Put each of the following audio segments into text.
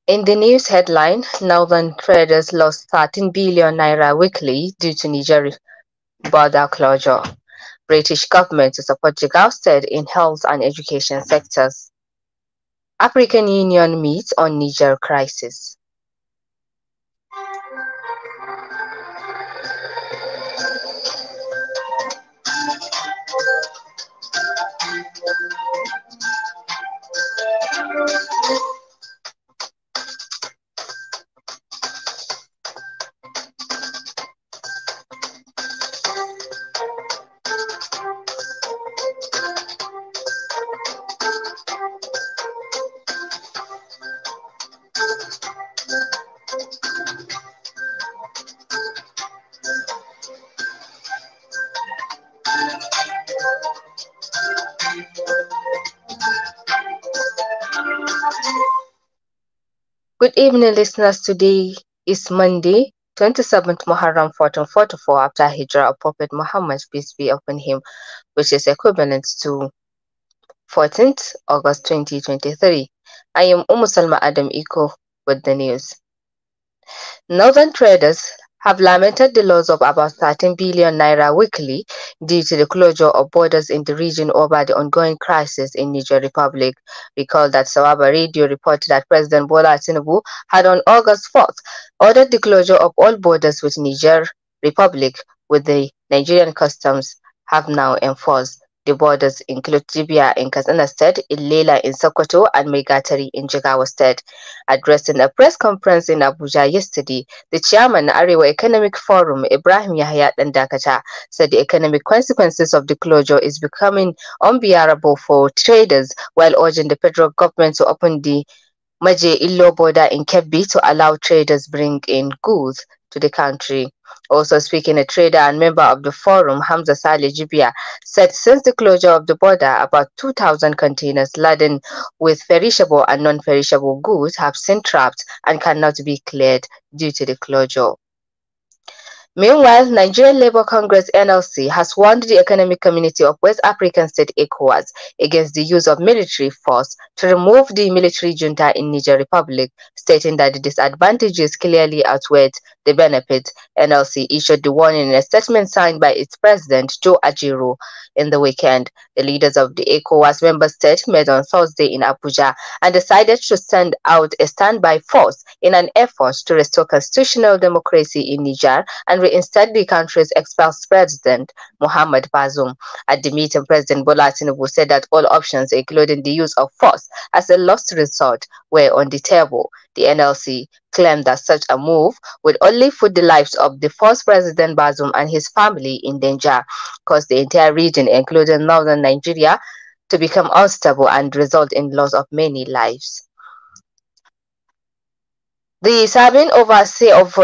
In the news headline, Northern traders lost 13 billion naira weekly due to Niger border closure. British government to support Jigaw State in health and education sectors. African Union meets on Niger crisis. Good evening, listeners. Today is Monday, 27th Muharram 1444 after Hijrah of Prophet Muhammad, peace be upon him, which is equivalent to 14th August 2023. I am Salma Adam Iko with the news. Northern traders have lamented the loss of about 13 billion naira weekly due to the closure of borders in the region over the ongoing crisis in Niger Republic. Recall that Sawaba radio reported that President Bola Tinubu had on August 4th ordered the closure of all borders with Niger Republic, with the Nigerian customs have now enforced. The borders include Libya in Katsina State, Ilela in Sokoto, and Megatari in Jigawa State. Addressing a press conference in Abuja yesterday, the chairman of Rayuwa Economic Forum, Ibrahim Yahya Dandakata, said the economic consequences of the closure is becoming unbearable for traders, while urging the federal government to open the Maje Illo border in Kebbi to allow traders bring in goods to the country. Also speaking, a trader and member of the forum, Hamza Saleh Jibia, said since the closure of the border, about 2,000 containers laden with perishable and non-perishable goods have been trapped and cannot be cleared due to the closure. Meanwhile, Nigerian Labour Congress (NLC) has warned the Economic Community of West African States (ECOWAS) against the use of military force to remove the military junta in Niger Republic, stating that the disadvantages clearly outweigh the benefits. NLC issued the warning in a statement signed by its president, Joe Ajaero, in the weekend. The leaders of the ECOWAS member states met on Thursday in Abuja and decided to send out a standby force in an effort to restore constitutional democracy in Niger and reinstate the country's expelled president, Mohamed Bazoum. At the meeting, President Bola Tinubu said that all options, including the use of force as a last resort, were on the table. The NLC claimed that such a move would only put the lives of the first President Bazoum and his family in danger, cause the entire region, including northern Nigeria, to become unstable and result in loss of many lives. The serving overseer of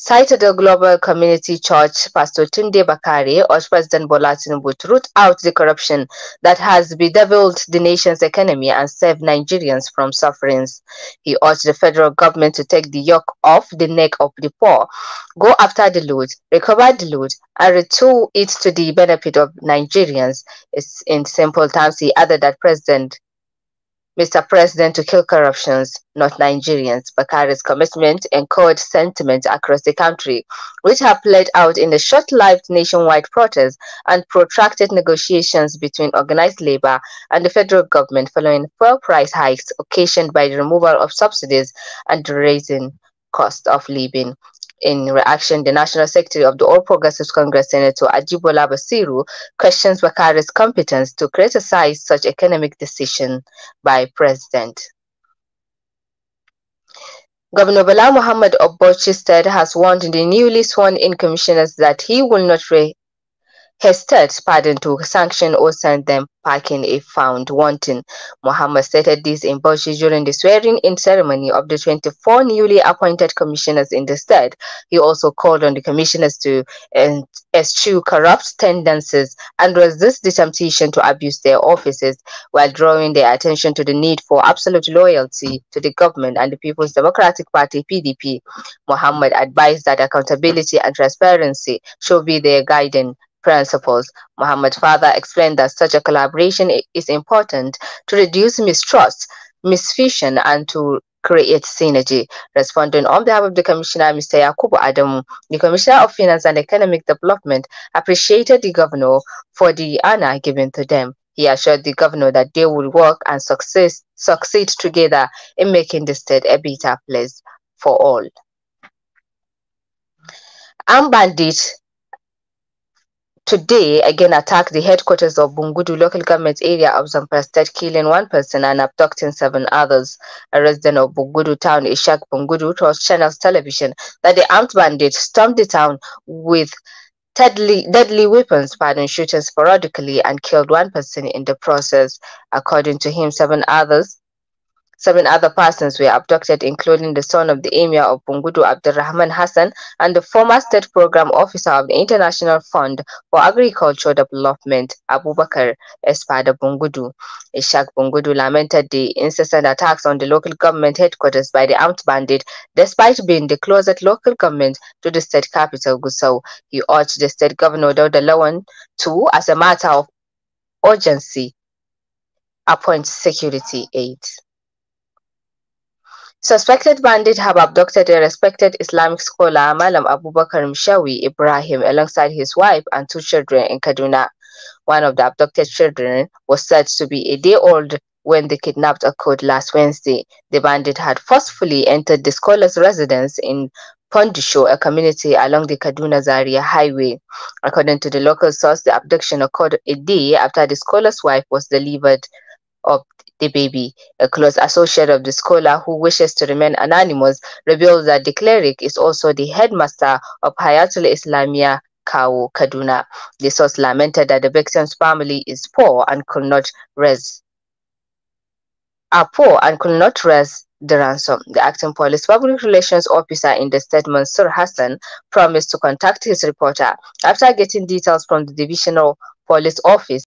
Citadel Global Community Church, Pastor Tunde Bakare, urged President Bola Tinubu to root out the corruption that has bedeviled the nation's economy and save Nigerians from sufferings. He urged the federal government to take the yoke off the neck of the poor, go after the loot, recover the loot, and retool it to the benefit of Nigerians. In simple terms, he added that Mr. President, to kill corruptions, not Nigerians. Bakare's commitment encouraged sentiment across the country, which have played out in the short-lived nationwide protests and protracted negotiations between organized labor and the federal government following fuel price hikes occasioned by the removal of subsidies and the raising cost of living. In reaction, the National Secretary of the All Progressives Congress, Senator Ajibola Basiru, questions Bakare's competence to criticize such economic decision by President. Governor Bala Muhammad of Bauchi State has warned the newly sworn-in commissioners that he will not hesitate to sanction or send them packing if found wanting. Muhammad stated this in Bauchi during the swearing-in ceremony of the 24 newly appointed commissioners in the state. He also called on the commissioners to eschew corrupt tendencies and resist the temptation to abuse their offices, while drawing their attention to the need for absolute loyalty to the government and the People's Democratic Party (PDP). Muhammad advised that accountability and transparency should be their guiding principles. Muhammad further explained that such a collaboration is important to reduce mistrust, misvision, and to create synergy. Responding on behalf of the Commissioner, Mr. Yakubu Adamu, the Commissioner of Finance and Economic Development, appreciated the governor for the honor given to them. He assured the governor that they will work and succeed together in making the state a better place for all. Armed bandits today again attacked the headquarters of Bungudu local government area of Zamfara state, killing one person and abducting 7 others. A resident of Bungudu town, Ishak Bungudu, told Channels Television that the armed bandits stormed the town with deadly weapons, firing shooters sporadically, and killed one person in the process. According to him, 7 other persons were abducted, including the son of the Emir of Bungudu, Abdurrahman Hassan, and the former state program officer of the International Fund for Agricultural Development, Abubakar Espada Bungudu. Ishak Bungudu lamented the incessant attacks on the local government headquarters by the armed bandit, despite being the closest local government to the state capital, Gusau. He urged the state governor, Dauda Lawan, to, as a matter of urgency, appoint security aides. Suspected bandits have abducted a respected Islamic scholar, Malam Abubakar Mshawi Ibrahim, alongside his wife and 2 children in Kaduna. One of the abducted children was said to be a day old when the kidnapped occurred last Wednesday. The bandit had forcefully entered the scholar's residence in Pondisho, a community along the Kaduna-Zaria highway. According to the local source, the abduction occurred a day after the scholar's wife was delivered of the baby. A close associate of the scholar, who wishes to remain anonymous, reveals that the cleric is also the headmaster of Hayatul Islamia Kawo, Kaduna. The source lamented that the victim's family is poor and could not raise the ransom. The acting police public relations officer in the state, Mansur Hassan, promised to contact his reporter after getting details from the divisional police office.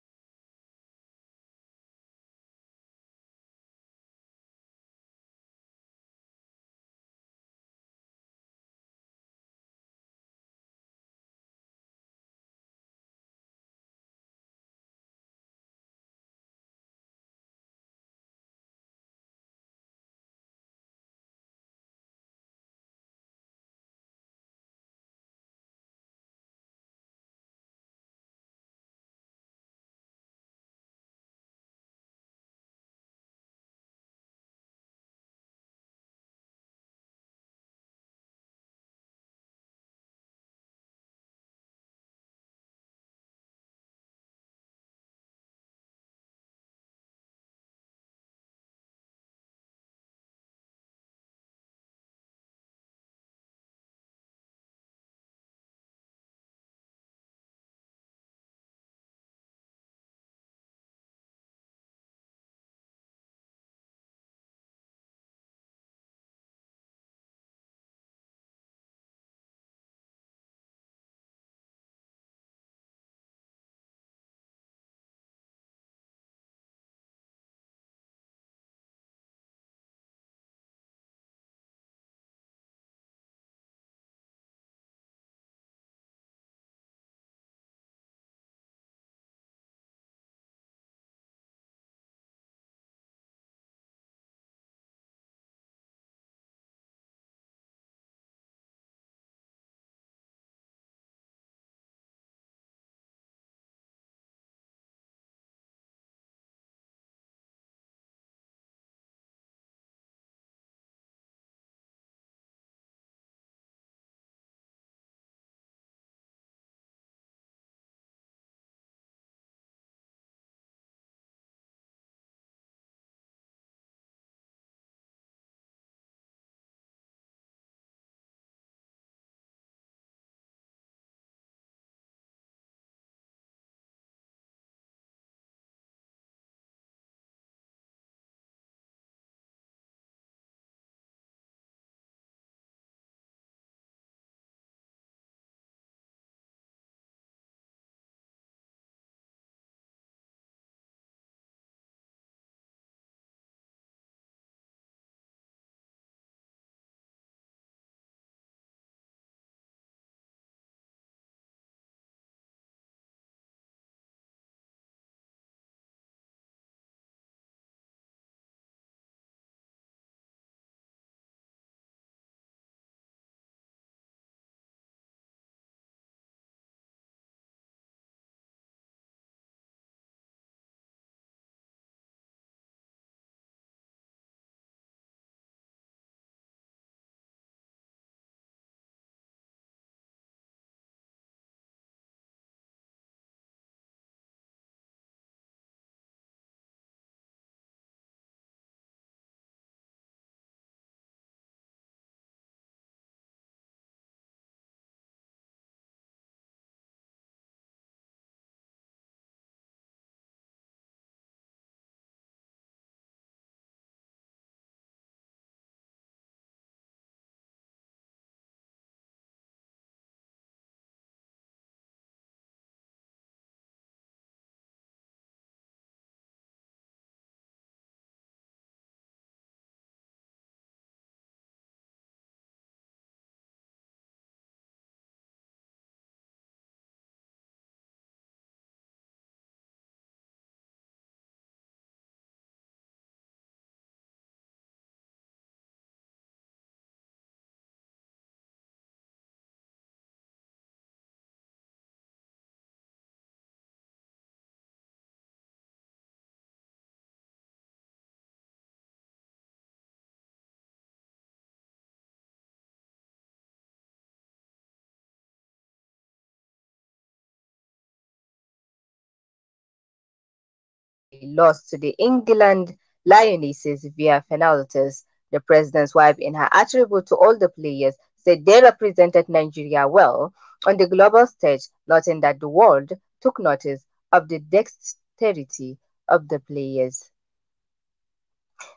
lost to the England Lionesses via penalties. The president's wife, in her attribute to all the players, said they represented Nigeria well on the global stage, noting that the world took notice of the dexterity of the players.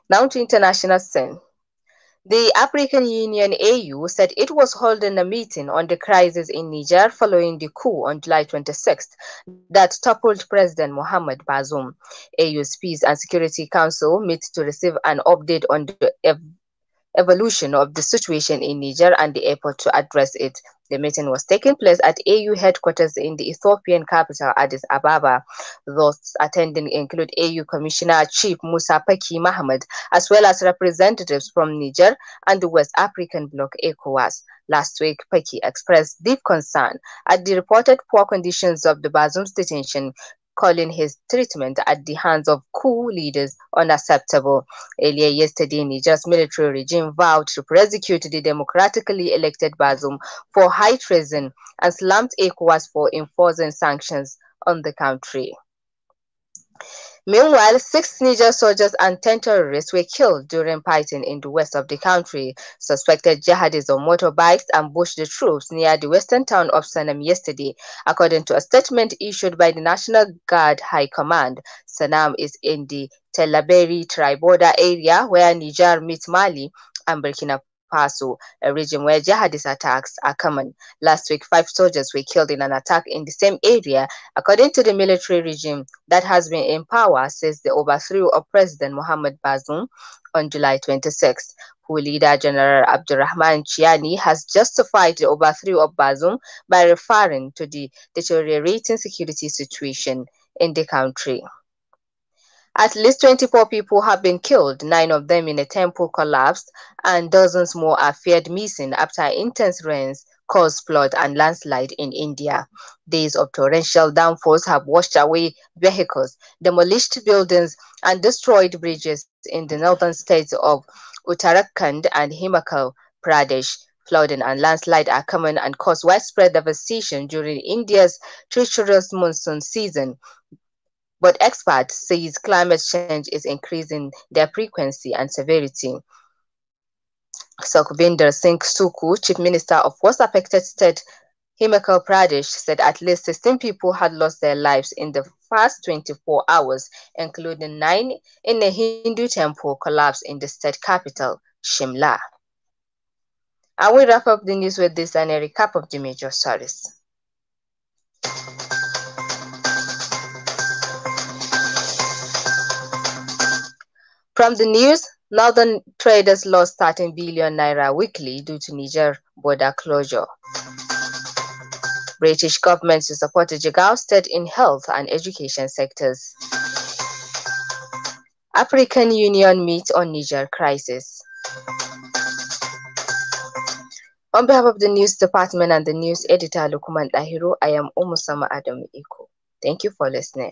Now to international scene. The African Union (AU) said it was holding a meeting on the crisis in Niger following the coup on July 26th that toppled President Mohamed Bazoum. AU's Peace and Security Council meets to receive an update on the evolution of the situation in Niger and the effort to address it. The meeting was taking place at AU headquarters in the Ethiopian capital, Addis Ababa. Those attending include AU Commissioner Chief Musa Faki Mohammed, as well as representatives from Niger and the West African Bloc ECOWAS. Last week, Faki expressed deep concern at the reported poor conditions of the Bazoum's detention, calling his treatment at the hands of coup leaders unacceptable. Earlier yesterday, Niger's military regime vowed to prosecute the democratically elected Bazoum for high treason and slammed ECOWAS for enforcing sanctions on the country. Meanwhile, 6 Niger soldiers and 10 terrorists were killed during fighting in the west of the country. Suspected jihadis on motorbikes ambushed the troops near the western town of Sanam yesterday, according to a statement issued by the National Guard High Command. Sanam is in the Telaberi tri-border area where Niger meets Mali and Burkina Faso, a region where jihadist attacks are common. Last week, 5 soldiers were killed in an attack in the same area, according to the military regime that has been in power since the overthrow of President Mohamed Bazoum on July 26th. Who leader General Abdurrahman Chiani has justified the overthrow of Bazoum by referring to the deteriorating security situation in the country. At least 24 people have been killed, 9 of them in a temple collapsed, and dozens more are feared missing after intense rains caused flood and landslide in India. Days of torrential downpours have washed away vehicles, demolished buildings, and destroyed bridges in the northern states of Uttarakhand and Himachal Pradesh. Flooding and landslide are common and cause widespread devastation during India's treacherous monsoon season. But experts say climate change is increasing their frequency and severity. Sukhvinder Singh Sukhu, Chief Minister of Worst Affected State Himachal Pradesh, said at least 16 people had lost their lives in the past 24 hours, including 9 in a Hindu temple collapse in the state capital, Shimla. And we wrap up the news with this and a recap of the major stories. From the news, northern traders lost 13 billion naira weekly due to Niger border closure. British government to support the Jigaw state in health and education sectors. African Union meets on Niger crisis. On behalf of the news department and the news editor Lukman Dahiru, I am Umusama Adam Iko. Thank you for listening.